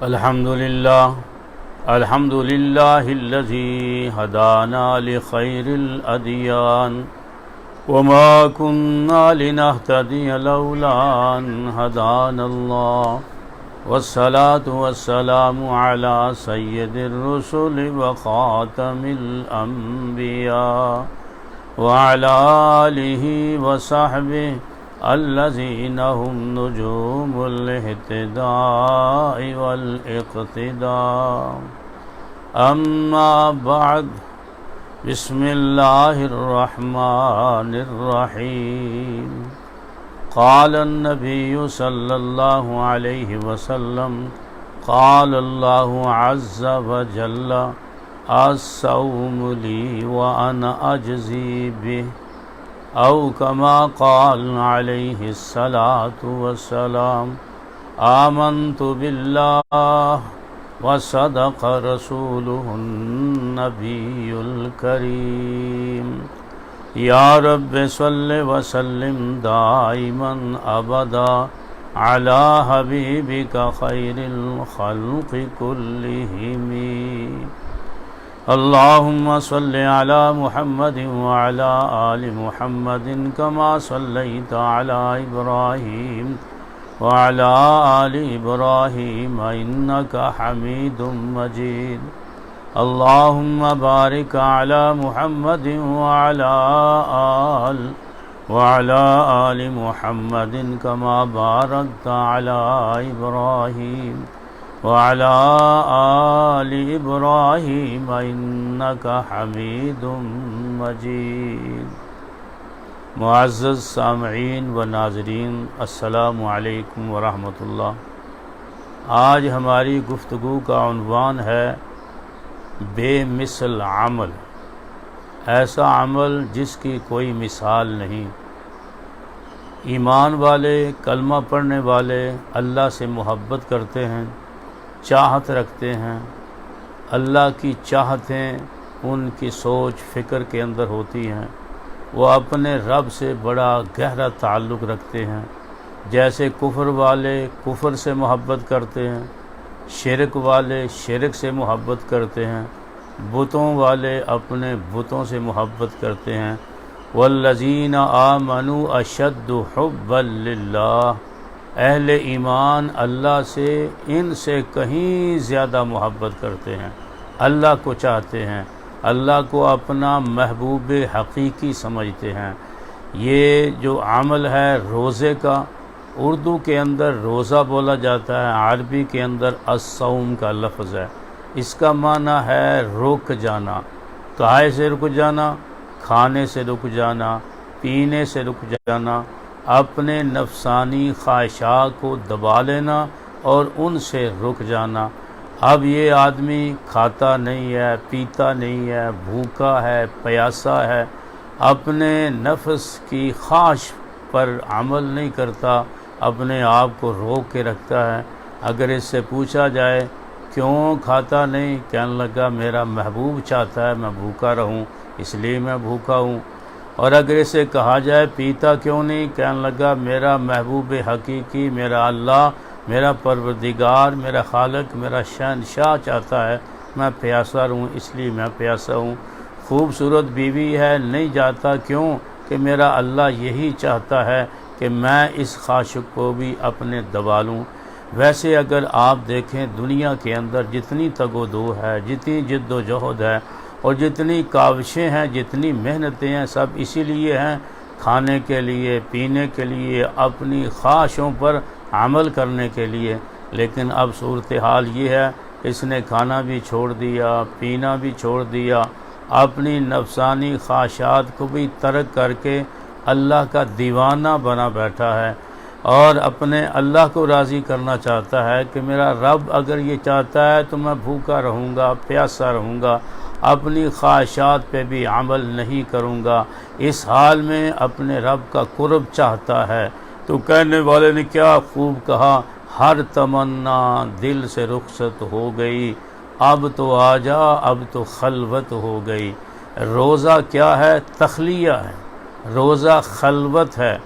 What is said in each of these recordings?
الحمد لله الذي هدانا لخير الأديان وما كنا لنهتدي لولا أن هدانا الله والصلاة والسلام على سيد الرسل وخاتم الأنبياء وعلى آله وصحبه الذين هم نجوم الاهتداء والاقتداء أما بعد بسم الله الرحمن الرحيم قال النبي صلى الله عليه وسلم قال الله عز وجل الصوم لي وأنا أجزي به أو كما قال عليه الصلاة والسلام آمنت بالله وصدق رسوله النبي الكريم يا رب صل وسلم دائما أبدا على حبيبك خير الخلق كلهم اللهم صل على محمد وعلى آل محمد كما صليت على إبراهيم وعلى آل إبراهيم إنك حميد مجيد اللهم بارك على محمد وعلى آل محمد كما باركت على إبراهيم وعلى آل إبراهيم إنك حميد مجيد معزز سامعین و ناظرین، السلام علیکم ورحمۃ اللہ۔ آج ہماری گفتگو کا عنوان ہے بے مثل عمل، ایسا عمل جس کی کوئی مثال نہیں۔ ایمان والے، کلمہ پڑھنے والے اللہ سے محبت کرتے ہیں، چاہت رکھتے ہیں، اللہ کی چاہتیں ان کی سوچ فکر کے اندر ہوتی ہیں، وہ اپنے رب سے بڑا گہرا تعلق رکھتے ہیں۔ جیسے کفر والے کفر سے محبت کرتے ہیں، شرک والے شرک سے محبت کرتے ہیں، بتوں والے اپنے بتوں سے محبت کرتے ہیں۔ والذین آمنوا اشد حبا للہ، اہل ایمان اللہ سے ان سے کہیں زیادہ محبت کرتے ہیں، اللہ کو چاہتے ہیں، اللہ کو اپنا محبوب حقیقی سمجھتے ہیں۔ یہ جو عمل ہے روزے کا، اردو کے اندر روزہ بولا جاتا ہے، عربی کے اندر الصوم کا لفظ ہے۔ اس کا معنی ہے رک جانا۔ کہائے سے رک جانا؟ کھانے سے رک جانا، پینے سے رک جانا، اپنے نفسانی خواہشات کو دبا لینا اور ان سے رک جانا۔ اب یہ آدمی کھاتا نہیں ہے، پیتا نہیں ہے، بھوکا ہے، پیاسا ہے، اپنے نفس کی خواہش پر عمل نہیں کرتا، اپنے آپ کو روک کے رکھتا ہے۔ اگر اس سے پوچھا جائے کیوں کھاتا نہیں، کہنے لگا میرا محبوب چاہتا ہے میں بھوکا رہوں، اس لیے میں بھوکا ہوں۔ اور اگر اسے کہا جائے پیتا کیوں نہیں، کہنے لگا میرا محبوب حقیقی، میرا اللہ، میرا پروردگار، میرا خالق، میرا شہنشاہ چاہتا ہے میں پیاسا رہوں، اس لیے میں پیاسا ہوں۔ خوبصورت بیوی ہے، نہیں جاتا، کیوں کہ میرا اللہ یہی چاہتا ہے کہ میں اس خواہش کو بھی اپنے دبا لوں۔ ویسے اگر آپ دیکھیں دنیا کے اندر جتنی تگ و دو ہے، جتنی جد و جہد ہے اور جتنی کاوشیں ہیں، جتنی محنتیں ہیں، سب اسی لیے ہیں، کھانے کے لیے، پینے کے لیے، اپنی خواہشوں پر عمل کرنے کے لیے۔ لیکن اب صورتحال یہ ہے، اس نے کھانا بھی چھوڑ دیا، پینا بھی چھوڑ دیا، اپنی نفسانی خواہشات کو بھی ترک کر کے اللہ کا دیوانہ بنا بیٹھا ہے اور اپنے اللہ کو راضی کرنا چاہتا ہے کہ میرا رب اگر یہ چاہتا ہے تو میں بھوکا رہوں گا، پیاسا رہوں گا، اپنی خواہشات پہ بھی عمل نہیں کروں گا۔ اس حال میں اپنے رب کا قرب چاہتا ہے تو کہنے والے نے کیا خوب کہا، ہر تمنا دل سے رخصت ہو گئی، اب تو آجا، اب تو خلوت ہو گئی۔ روزہ کیا ہے؟ تخلیہ ہے، روزہ خلوت ہے،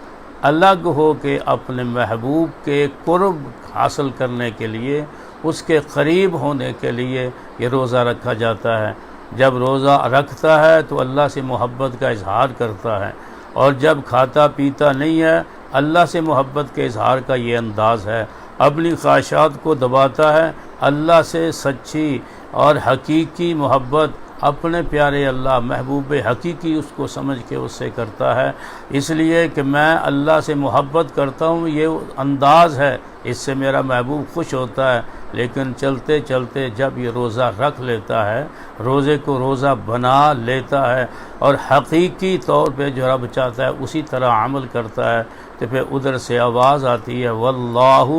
الگ ہو کے اپنے محبوب کے قرب حاصل کرنے کے لیے اس کے قریب ہونے کے لیے یہ روزہ رکھا جاتا ہے۔ جب روزہ رکھتا ہے تو اللہ سے محبت کا اظہار کرتا ہے، اور جب کھاتا پیتا نہیں ہے اللہ سے محبت کے اظہار کا یہ انداز ہے۔ اپنی خواہشات کو دباتا ہے، اللہ سے سچی اور حقیقی محبت اپنے پیارے اللہ محبوب حقیقی اس کو سمجھ کے اس سے کرتا ہے، اس لیے کہ میں اللہ سے محبت کرتا ہوں، یہ انداز ہے، اس سے میرا محبوب خوش ہوتا ہے۔ لیکن چلتے چلتے جب یہ روزہ رکھ لیتا ہے، روزے کو روزہ بنا لیتا ہے اور حقیقی طور پہ جو رب چاہتا ہے اسی طرح عمل کرتا ہے، تو پھر ادھر سے آواز آتی ہے واللہ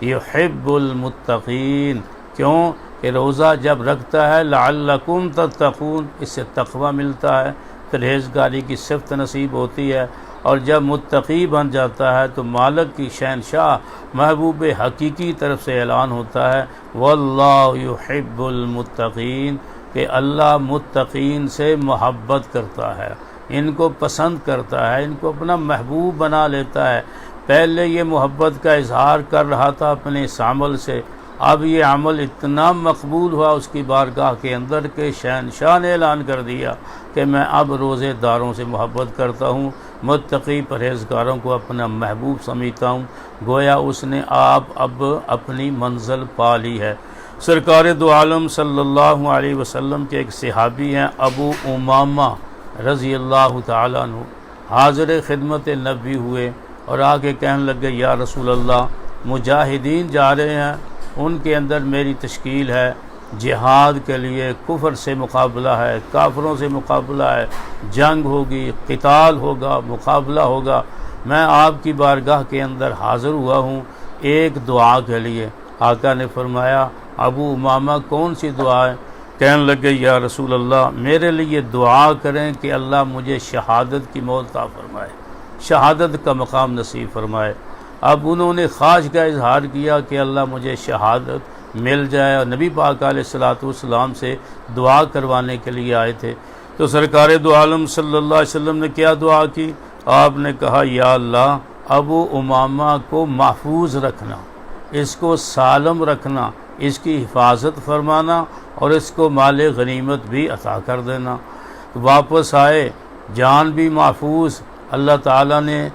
یحب المتقین۔ کیوں کہ روزہ جب رکھتا ہے لعلکم تتقون، اس سے تقوی ملتا ہے، پرہیزگاری کی صفت نصیب ہوتی ہے، اور جب متقی بن جاتا ہے تو مالک کی شہنشاہ محبوب حقیقی طرف سے اعلان ہوتا ہے واللہ یحب المتقین، کہ اللہ متقین سے محبت کرتا ہے، ان کو پسند کرتا ہے، ان کو اپنا محبوب بنا لیتا ہے۔ پہلے یہ محبت کا اظہار کر رہا تھا اپنے اس عمل سے، اب یہ عمل اتنا مقبول ہوا اس کی بارگاہ کے اندر کہ شہنشاہ نے اعلان کر دیا کہ میں اب روزے داروں سے محبت کرتا ہوں، متقی پرہیزگاروں کو اپنا محبوب سمجھتا ہوں۔ گویا اس نے اب اپنی منزل پا لی ہے۔ سرکار دو عالم صلی اللہ علیہ وسلم کے ایک صحابی ہیں ابو امامہ رضی اللہ تعالیٰ عنہ، حاضر خدمت نبی ہوئے اور آگے کہنے لگے یا رسول اللہ، مجاہدین جا رہے ہیں، ان کے اندر میری تشکیل ہے، جہاد کے لیے کفر سے مقابلہ ہے، کافروں سے مقابلہ ہے، جنگ ہوگی، قتال ہوگا، مقابلہ ہوگا، میں آپ کی بارگاہ کے اندر حاضر ہوا ہوں ایک دعا کے لیے۔ آقا نے فرمایا ابو امامہ کون سی دعا ہے؟ کہنے لگے یا رسول اللہ، میرے لیے دعا کریں کہ اللہ مجھے شہادت کی موت عطا فرمائے، شہادت کا مقام نصیب فرمائے۔ اب انہوں نے خواہش کا اظہار کیا کہ اللہ مجھے شہادت مل جائے، اور نبی پاک علیہ السلام سے دعا کروانے کے لیے آئے تھے۔ تو سرکار دو عالم صلی اللہ علیہ وسلم نے کیا دعا کی؟ آپ نے کہا یا اللہ ابو امامہ کو محفوظ رکھنا، اس کو سالم رکھنا، اس کی حفاظت فرمانا، اور اس کو مال غنیمت بھی عطا کر دینا۔ واپس آئے، جان بھی محفوظ، اللہ تعالیٰ نے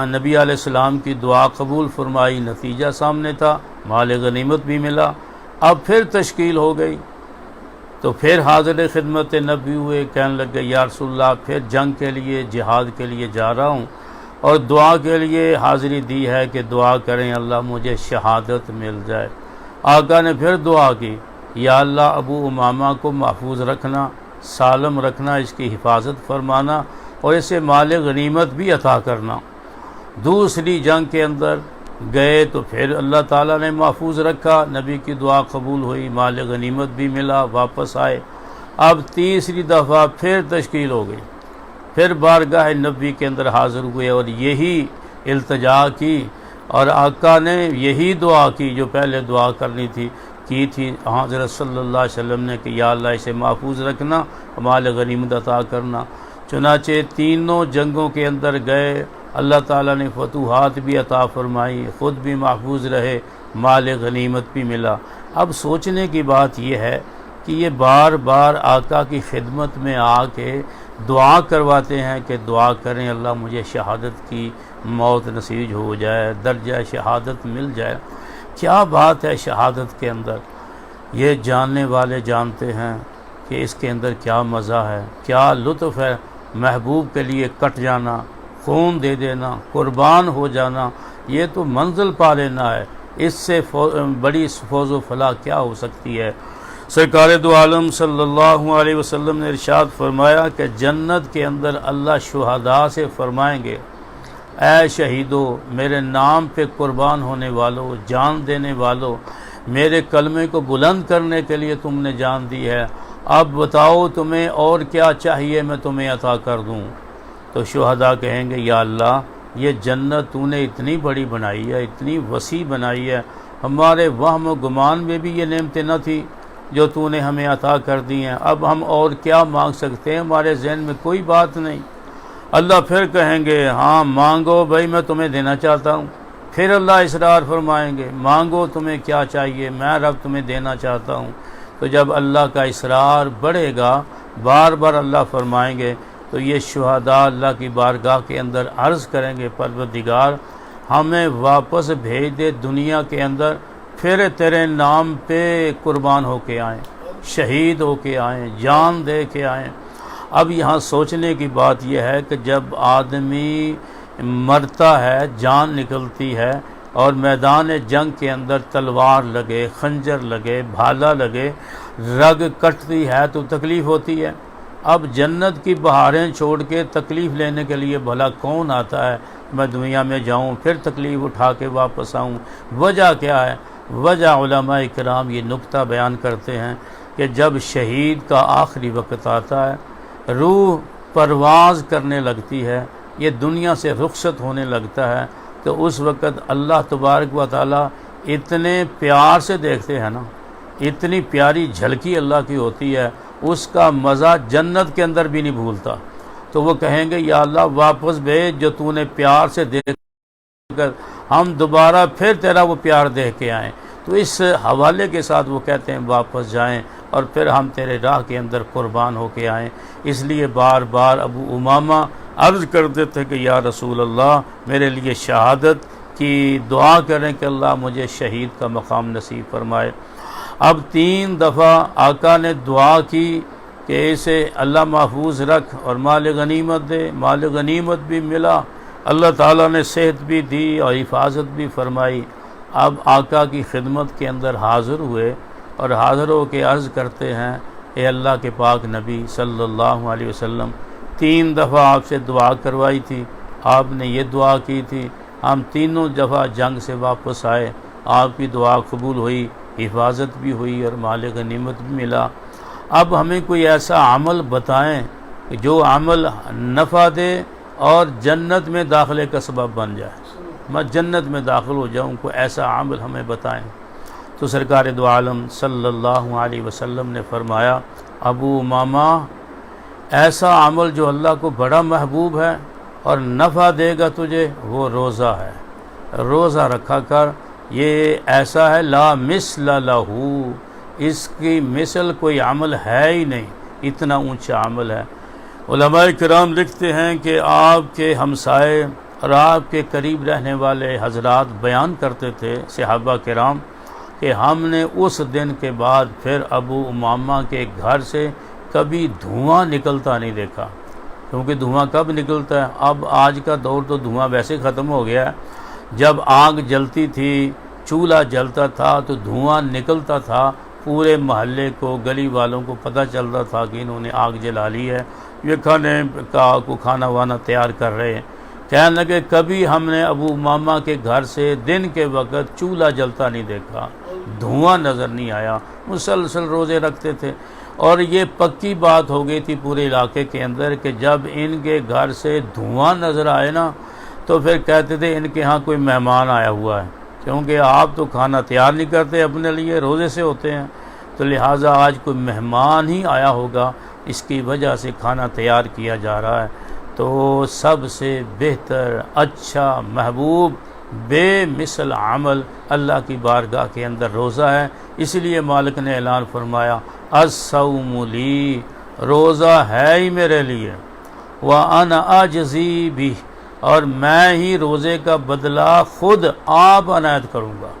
نبی علیہ السلام کی دعا قبول فرمائی، نتیجہ سامنے تھا، مال غنیمت بھی ملا۔ اب پھر تشکیل ہو گئی تو پھر حاضر خدمت نبی ہوئے، کہنے لگے یا رسول اللہ پھر جنگ کے لیے جہاد کے لیے جا رہا ہوں، اور دعا کے لیے حاضری دی ہے کہ دعا کریں اللہ مجھے شہادت مل جائے۔ آقا نے پھر دعا کی یا اللہ ابو امامہ کو محفوظ رکھنا، سالم رکھنا، اس کی حفاظت فرمانا، اور اسے مال غنیمت بھی عطا کرنا۔ دوسری جنگ کے اندر گئے تو پھر اللہ تعالیٰ نے محفوظ رکھا، نبی کی دعا قبول ہوئی، مال غنیمت بھی ملا، واپس آئے۔ اب تیسری دفعہ پھر تشکیل ہو گئی، پھر بارگاہ نبی کے اندر حاضر ہوئے اور یہی التجا کی، اور آقا نے یہی دعا کی جو پہلے دعا کرنی تھی کی تھی حضرت صلی اللہ علیہ وسلم نے کہ یا اللہ اسے محفوظ رکھنا، مال غنیمت عطا کرنا۔ چنانچہ تینوں جنگوں کے اندر گئے، اللہ تعالیٰ نے فتوحات بھی عطا فرمائی، خود بھی محفوظ رہے، مال غنیمت بھی ملا۔ اب سوچنے کی بات یہ ہے کہ یہ بار بار آقا کی خدمت میں آ کے دعا کرواتے ہیں کہ دعا کریں اللہ مجھے شہادت کی موت نصیب ہو جائے، درجہ شہادت مل جائے۔ کیا بات ہے شہادت کے اندر، یہ جاننے والے جانتے ہیں کہ اس کے اندر کیا مزہ ہے، کیا لطف ہے۔ محبوب کے لیے کٹ جانا، خون دے دینا، قربان ہو جانا، یہ تو منزل پا لینا ہے، اس سے بڑی فوز و فلاح کیا ہو سکتی ہے۔ سرکار دو عالم صلی اللہ علیہ وسلم نے ارشاد فرمایا کہ جنت کے اندر اللہ شہداء سے فرمائیں گے اے شہیدو، میرے نام پہ قربان ہونے والو، جان دینے والو، میرے کلمے کو بلند کرنے کے لیے تم نے جان دی ہے، اب بتاؤ تمہیں اور کیا چاہیے میں تمہیں عطا کر دوں۔ تو شہداء کہیں گے یا اللہ یہ جنت تو نے اتنی بڑی بنائی ہے، اتنی وسیع بنائی ہے، ہمارے وہم و گمان میں بھی یہ نعمتیں نہ تھی جو تو نے ہمیں عطا کر دی ہیں، اب ہم اور کیا مانگ سکتے ہیں، ہمارے ذہن میں کوئی بات نہیں۔ اللہ پھر کہیں گے ہاں مانگو بھائی میں تمہیں دینا چاہتا ہوں۔ پھر اللہ اصرار فرمائیں گے مانگو تمہیں کیا چاہیے، میں رب تمہیں دینا چاہتا ہوں۔ تو جب اللہ کا اصرار بڑھے گا، بار بار اللہ فرمائیں گے، تو یہ شہداء اللہ کی بارگاہ کے اندر عرض کریں گے پروردگار ہمیں واپس بھیج دے دنیا کے اندر، پھر تیرے نام پہ قربان ہو کے آئیں، شہید ہو کے آئیں، جان دے کے آئیں۔ اب یہاں سوچنے کی بات یہ ہے کہ جب آدمی مرتا ہے، جان نکلتی ہے اور میدان جنگ کے اندر تلوار لگے، خنجر لگے، بھالا لگے، رگ کٹتی ہے تو تکلیف ہوتی ہے۔ اب جنت کی بہاریں چھوڑ کے تکلیف لینے کے لیے بھلا کون آتا ہے؟ میں دنیا میں جاؤں پھر تکلیف اٹھا کے واپس آؤں، وجہ کیا ہے؟ وجہ علماء کرام یہ نقطہ بیان کرتے ہیں کہ جب شہید کا آخری وقت آتا ہے، روح پرواز کرنے لگتی ہے، یہ دنیا سے رخصت ہونے لگتا ہے، تو اس وقت اللہ تبارک و تعالی اتنے پیار سے دیکھتے ہیں نا، اتنی پیاری جھلکی اللہ کی ہوتی ہے، اس کا مزہ جنت کے اندر بھی نہیں بھولتا۔ تو وہ کہیں گے یا اللہ واپس بھیج جو تو نے پیار سے دیکھ کر ہم دوبارہ پھر تیرا وہ پیار دیکھ کے آئیں۔ تو اس حوالے کے ساتھ وہ کہتے ہیں واپس جائیں اور پھر ہم تیرے راہ کے اندر قربان ہو کے آئیں۔ اس لیے بار بار ابو امامہ عرض کرتے تھے کہ یا رسول اللہ میرے لیے شہادت کی دعا کریں کہ اللہ مجھے شہید کا مقام نصیب فرمائے۔ اب 3 دفعہ آقا نے دعا کی کہ اسے اللہ محفوظ رکھ اور مال غنیمت دے، مال غنیمت بھی ملا، اللہ تعالیٰ نے صحت بھی دی اور حفاظت بھی فرمائی۔ اب آقا کی خدمت کے اندر حاضر ہوئے اور حاضر ہو کے عرض کرتے ہیں اے اللہ کے پاک نبی صلی اللہ علیہ وسلم 3 دفعہ آپ سے دعا کروائی تھی، آپ نے یہ دعا کی تھی، ہم 3 دفعہ جنگ سے واپس آئے، آپ کی دعا قبول ہوئی، حفاظت بھی ہوئی اور مال غنیمت بھی ملا۔ اب ہمیں کوئی ایسا عمل بتائیں کہ جو عمل نفع دے اور جنت میں داخلے کا سبب بن جائے، میں جنت میں داخل ہو جاؤں، کوئی ایسا عمل ہمیں بتائیں۔ تو سرکار دو عالم صلی اللہ علیہ وسلم نے فرمایا ابو امامہ ایسا عمل جو اللہ کو بڑا محبوب ہے اور نفع دے گا تجھے، وہ روزہ ہے، روزہ رکھا کر، یہ ایسا ہے لا مثل لہو، اس کی مثل کوئی عمل ہے ہی نہیں، اتنا اونچا عمل ہے۔ علماء کرام لکھتے ہیں کہ آپ کے ہمسائے اور آپ کے قریب رہنے والے حضرات بیان کرتے تھے صحابہ کرام کہ ہم نے اس دن کے بعد پھر ابو امامہ کے گھر سے کبھی دھواں نکلتا نہیں دیکھا، کیونکہ دھواں کب نکلتا ہے؟ اب آج کا دور تو دھواں ویسے ختم ہو گیا ہے، جب آگ جلتی تھی، چولہا جلتا تھا تو دھواں نکلتا تھا، پورے محلے کو، گلی والوں کو پتہ چلتا تھا کہ انہوں نے آگ جلا لی ہے، یہ کھانا وانا تیار کر رہے ہیں۔ کہنے لگے کبھی ہم نے ابو امامہ کے گھر سے دن کے وقت چولہا جلتا نہیں دیکھا، دھواں نظر نہیں آیا، مسلسل روزے رکھتے تھے۔ اور یہ پکی بات ہو گئی تھی پورے علاقے کے اندر کہ جب ان کے گھر سے دھواں نظر آئے نا تو پھر کہتے تھے ان کے ہاں کوئی مہمان آیا ہوا ہے، کیونکہ آپ تو کھانا تیار نہیں کرتے اپنے لیے، روزے سے ہوتے ہیں، تو لہٰذا آج کوئی مہمان ہی آیا ہوگا، اس کی وجہ سے کھانا تیار کیا جا رہا ہے۔ تو سب سے بہتر، اچھا، محبوب، بے مثل عمل اللہ کی بارگاہ کے اندر روزہ ہے۔ اس لیے مالک نے اعلان فرمایا الصوم لی، روزہ ہے ہی میرے لیے، وَأَنَا أَجْزِي بِهِ، اور میں ہی روزے کا بدلہ خود آپ عنایت کروں گا۔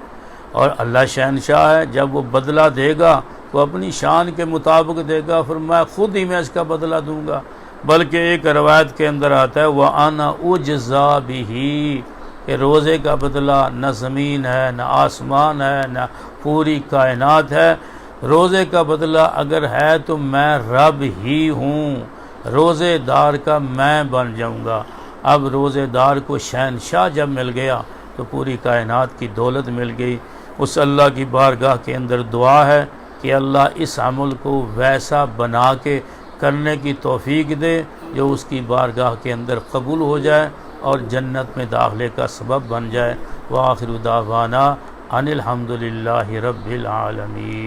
اور اللہ شہنشاہ ہے، جب وہ بدلہ دے گا تو اپنی شان کے مطابق دے گا، فرمایا خود ہی میں اس کا بدلہ دوں گا۔ بلکہ ایک روایت کے اندر آتا ہے وَأَنَا أُجْزَى بِهِ، کہ روزے کا بدلہ نہ زمین ہے، نہ آسمان ہے، نہ پوری کائنات ہے، روزے کا بدلہ اگر ہے تو میں رب ہی ہوں، روزے دار کا میں بن جاؤں گا۔ اب روزے دار کو شہنشاہ جب مل گیا تو پوری کائنات کی دولت مل گئی۔ اس اللہ کی بارگاہ کے اندر دعا ہے کہ اللہ اس عمل کو ویسا بنا کے کرنے کی توفیق دے جو اس کی بارگاہ کے اندر قبول ہو جائے اور جنت میں داخلے کا سبب بن جائے۔ وآخر دعوانا ان الحمد للہ رب العالمین۔